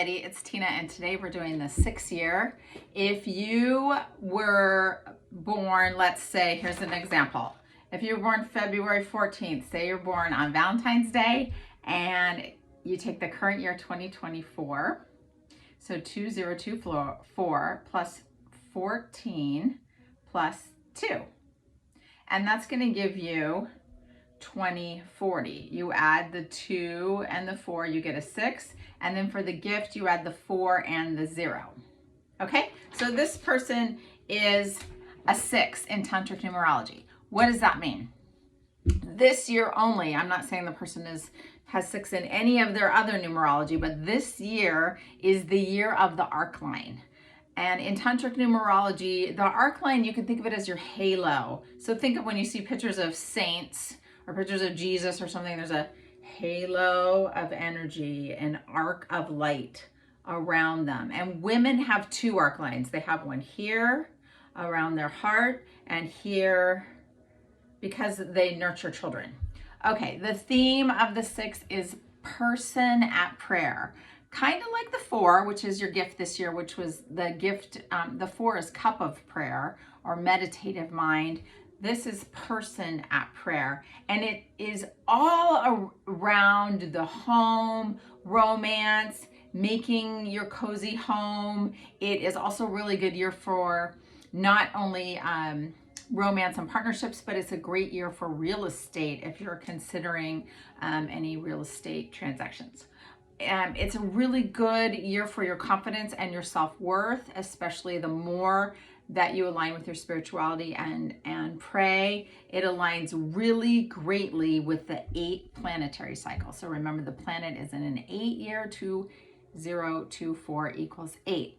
It's Tina, and today we're doing the 6 year. If you were born, let's say, here's an example. If you were born February 14th, say you're born on Valentine's Day, and you take the current year 2024, so 2024 plus 14 plus 2, and that's going to give you 2040. You add the 2 and the 4, you get a 6, and then for the gift you add the 4 and the 0. Okay, so this person is a 6 in Tantric Numerology. What does that mean? This year only, I'm not saying the person has 6 in any of their other numerology, but this year is the year of the arc line. And in Tantric Numerology, the arc line, you can think of it as your halo. So think of when you see pictures of saints or pictures of Jesus or something, there's a halo of energy, an arc of light around them. And women have 2 arc lines. They have one here around their heart and here because they nurture children. Okay, the theme of the 6 is person at prayer. Kind of like the 4, which is your gift this year, which was the gift, the 4 is cup of prayer or meditative mind. This is person at prayer, and it is all around the home, romance, making your cozy home. It is also a really good year for not only romance and partnerships, but it's a great year for real estate if you're considering any real estate transactions. It's a really good year for your confidence and your self-worth, especially the more that you align with your spirituality and pray. It aligns really greatly with the 8 planetary cycle. So remember, the planet is in an 8-year, 2024 equals 8.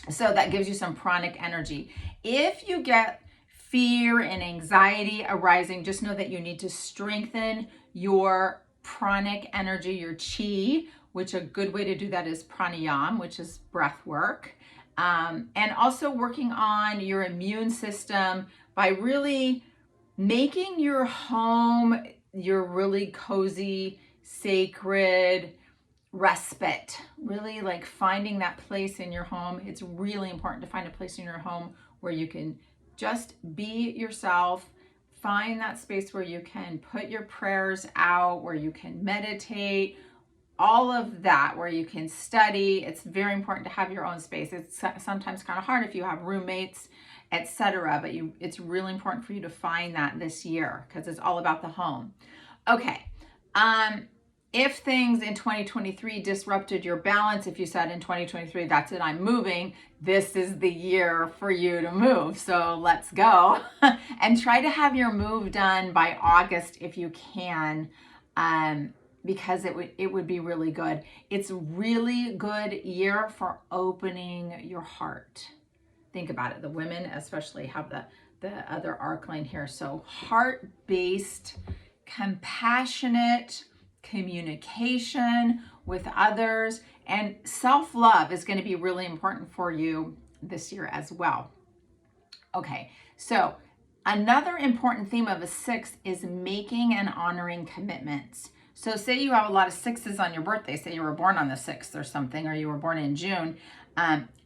So that gives you some pranic energy. If you get fear and anxiety arising, just know that you need to strengthen your pranic energy, your chi, which a good way to do that is Pranayam, which is breath work. And also working on your immune system by really making your home your really cozy, sacred respite. Really like finding that place in your home. It's really important to find a place in your home where you can just be yourself. Find that space where you can put your prayers out, where you can meditate, all of that, where you can study. It's very important to have your own space. It's sometimes kind of hard if you have roommates, etc. But it's really important for you to find that this year because it's all about the home. Okay. If things in 2023 disrupted your balance, if you said in 2023, that's it, I'm moving, this is the year for you to move. So let's go and try to have your move done by August if you can. Because it would be really good. It's a really good year for opening your heart. Think about it. The women especially have the other arc line here. So heart-based, compassionate communication with others, and self-love is going to be really important for you this year as well. Okay, so another important theme of a 6 is making and honoring commitments. So say you have a lot of 6s on your birthday, say you were born on the 6th or something, or you were born in June,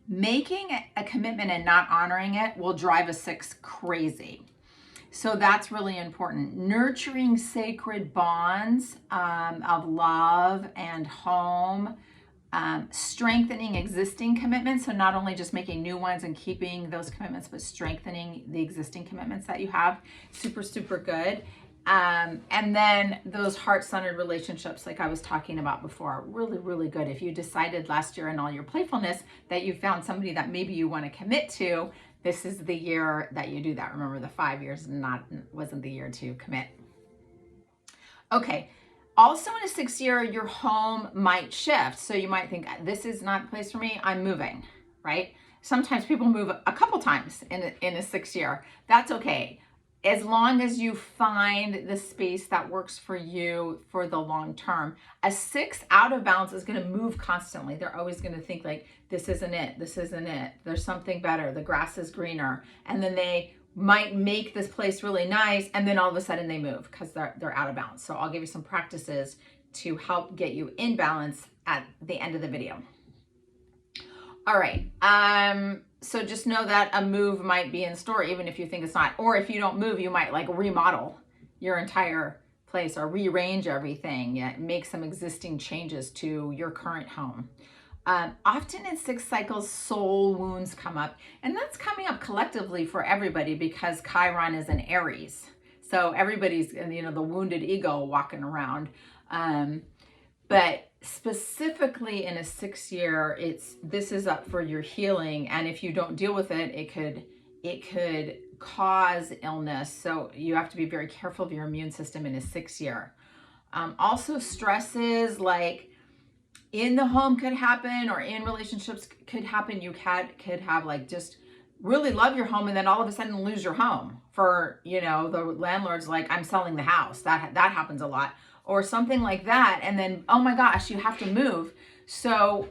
making a commitment and not honoring it will drive a 6 crazy. So that's really important. Nurturing sacred bonds of love and home, strengthening existing commitments. So not only just making new ones and keeping those commitments, but strengthening the existing commitments that you have. Super, super good. And then those heart-centered relationships, like I was talking about before, really, really good. If you decided last year in all your playfulness that you found somebody that maybe you want to commit to, this is the year that you do that. Remember, the 5 years wasn't the year to commit. Okay. Also in a 6 year, your home might shift. So you might think, this is not the place for me, I'm moving, right? Sometimes people move a couple times in a 6 year. That's okay. As long as you find the space that works for you for the long term. A 6 out of balance is going to move constantly. They're always going to think like, this isn't it, this isn't it, there's something better, the grass is greener. And then they might make this place really nice, and then all of a sudden they move because they're out of balance. So I'll give you some practices to help get you in balance at the end of the video. All right. So just know that a move might be in store, even if you think it's not. Or if you don't move, you might like remodel your entire place or rearrange everything. Yeah, make some existing changes to your current home. Often in 6 cycles, soul wounds come up, and that's coming up collectively for everybody because Chiron is in Aries. So everybody's, you know, the wounded ego walking around. But specifically in a 6 year, this is up for your healing. And if you don't deal with it, it could cause illness. So you have to be very careful of your immune system in a 6 year. Also stresses like in the home could happen, or in relationships could happen. You could have like just really love your home and then all of a sudden lose your home for, you know, the landlord's like, I'm selling the house. That happens a lot, or something like that. And then, oh my gosh, you have to move. So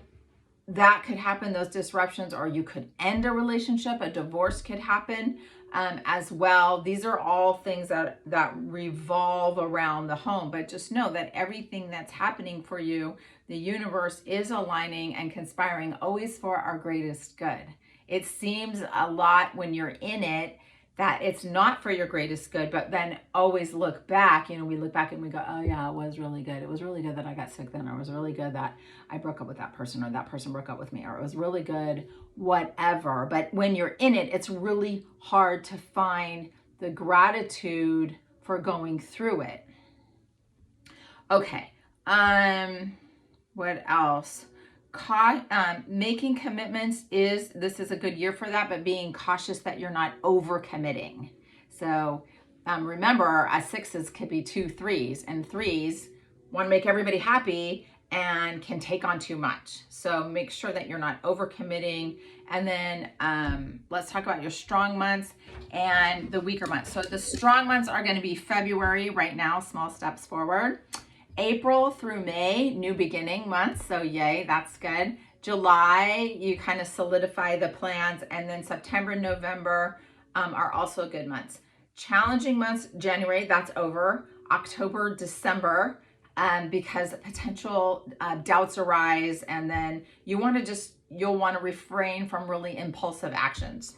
that could happen, those disruptions, or you could end a relationship. A divorce could happen as well. These are all things that revolve around the home. But just know that everything that's happening for you, the universe is aligning and conspiring always for our greatest good. It seems a lot when you're in it that it's not for your greatest good, but then always look back. You know, we look back and we go, oh yeah, it was really good. It was really good that I got sick then, or it was really good that I broke up with that person, or that person broke up with me, or it was really good, whatever. But when you're in it, it's really hard to find the gratitude for going through it. Okay. What else? Making commitments this is a good year for that, but being cautious that you're not overcommitting. So remember, 6s could be 2 3s, and 3s want to make everybody happy and can take on too much. So make sure that you're not overcommitting. And then let's talk about your strong months and the weaker months. So the strong months are going to be February right now, small steps forward. April through May, new beginning months, so yay, that's good. July, you kind of solidify the plans, and then September, November are also good months. Challenging months, January, that's over. October, December, because potential doubts arise, and then you'll want to refrain from really impulsive actions.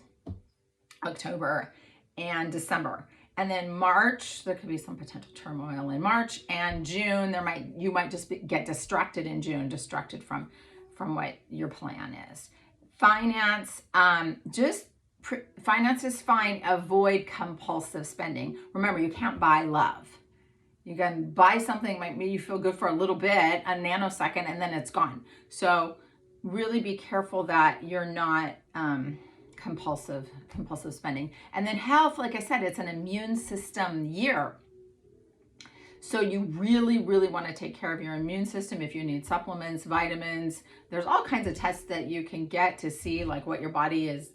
October and December. And then March, there could be some potential turmoil in March, and June, you might just get distracted in June, distracted from what your plan is. Finance, finance is fine. Avoid compulsive spending. Remember, you can't buy love. You can buy something, might make you feel good for a little bit, a nanosecond, and then it's gone. So really be careful that you're not compulsive spending. And then health, like I said, it's an immune system year. So you really, really want to take care of your immune system. If you need supplements, vitamins, there's all kinds of tests that you can get to see like what your body's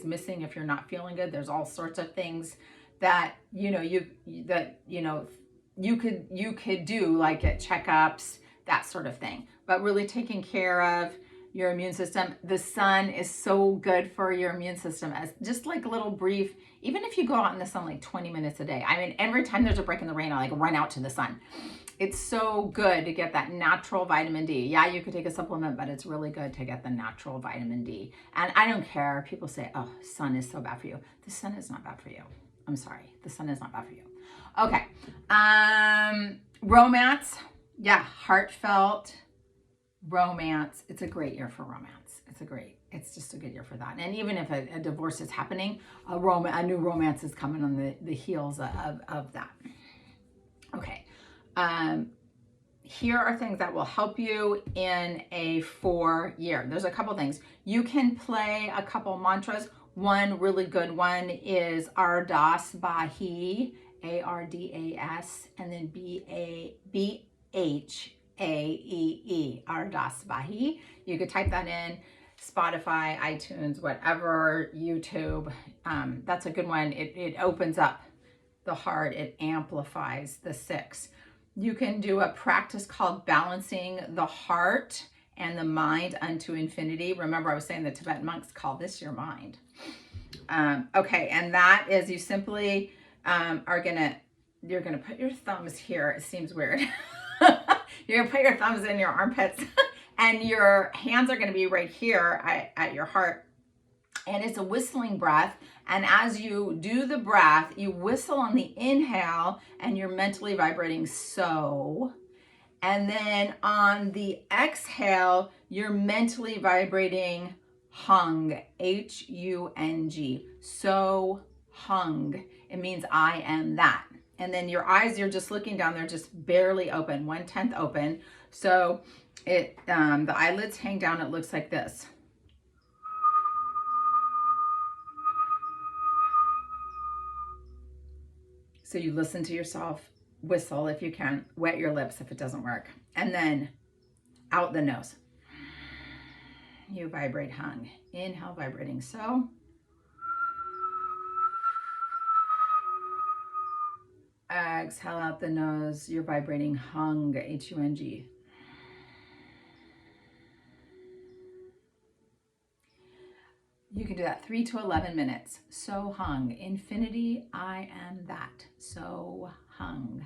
missing if you're not feeling good. There's all sorts of things that you could do, like get checkups, that sort of thing. But really taking care of your immune system. The sun is so good for your immune system, as just like a little brief, even if you go out in the sun like 20 minutes a day. I mean, every time there's a break in the rain, I like run out to the sun. It's so good to get that natural vitamin D. Yeah, you could take a supplement, but it's really good to get the natural vitamin D. And I don't care. People say, oh, sun is so bad for you. The sun is not bad for you. I'm sorry. The sun is not bad for you. Okay. Romance. Yeah, heartfelt romance. It's a great year for romance. It's just a good year for that. And even if a divorce is happening, a new romance is coming on the heels of that. Okay. Here are things that will help you in a 4-year. There's a couple things. You can play a couple mantras. One really good one is Ardas Bhaee, Ardas, and then Bhaee, Ardas Bhaee. You could type that in, Spotify, iTunes, whatever, YouTube. That's a good one. It opens up the heart. It amplifies the 6. You can do a practice called Balancing the Heart and the Mind unto Infinity. Remember, I was saying the Tibetan monks call this your mind. Okay, and that is, you simply you're gonna put your thumbs here. It seems weird. You're gonna put your thumbs in your armpits and your hands are gonna be right here at your heart. And it's a whistling breath. And as you do the breath, you whistle on the inhale and you're mentally vibrating so. And then on the exhale, you're mentally vibrating hung, H-U-N-G, so hung. It means I am that. And then your eyes, you're just looking down, they're just barely open, 1/10 open. So the eyelids hang down, it looks like this. So you listen to yourself, whistle if you can, wet your lips if it doesn't work. And then out the nose. You vibrate hung. Inhale, vibrating so. Exhale out the nose. You're vibrating hung, H-U-N-G. You can do that 3 to 11 minutes. So hung. Infinity, I am that. So hung.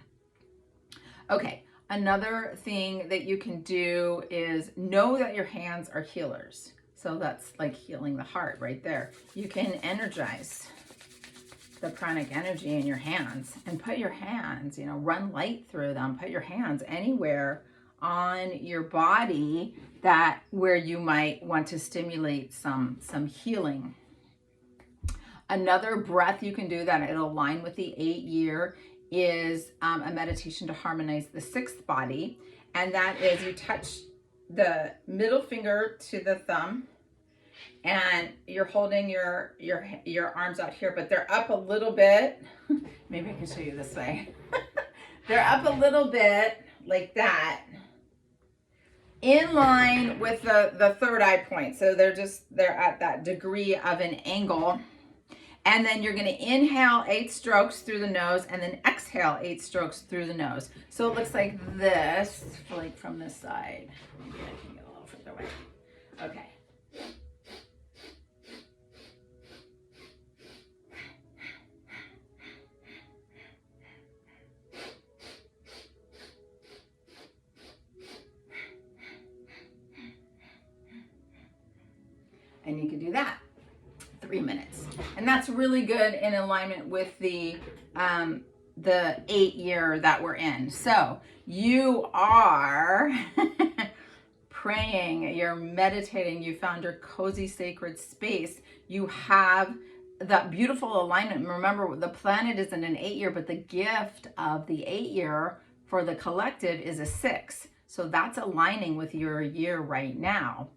Okay, another thing that you can do is know that your hands are healers. So that's like healing the heart right there. You can energize the pranic energy in your hands and put your hands, you know, run light through them. Put your hands anywhere on your body that where you might want to stimulate some healing. Another breath you can do that it'll align with the 8-year is a meditation to harmonize the 6th body. And that is you touch the middle finger to the thumb and you're holding your arms out here, but they're up a little bit. Maybe I can show you this way. They're up a little bit like that, in line with the third eye point. So they're at that degree of an angle. And then you're going to inhale 8 strokes through the nose and then exhale 8 strokes through the nose. So it looks like this, like from this side. Maybe I can get a little further away. Okay. And you can do that 3 minutes. And that's really good in alignment with the 8-year that we're in. So you are praying, you're meditating, you found your cozy sacred space. You have that beautiful alignment. Remember, the planet is in an 8-year, but the gift of the 8-year for the collective is a 6. So that's aligning with your year right now.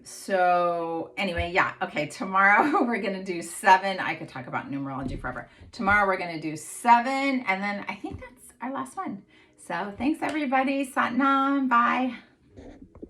So anyway, yeah. Okay. Tomorrow we're going to do 7. I could talk about numerology forever. Tomorrow we're going to do 7. And then I think that's our last one. So thanks everybody. Sat Nam. Bye.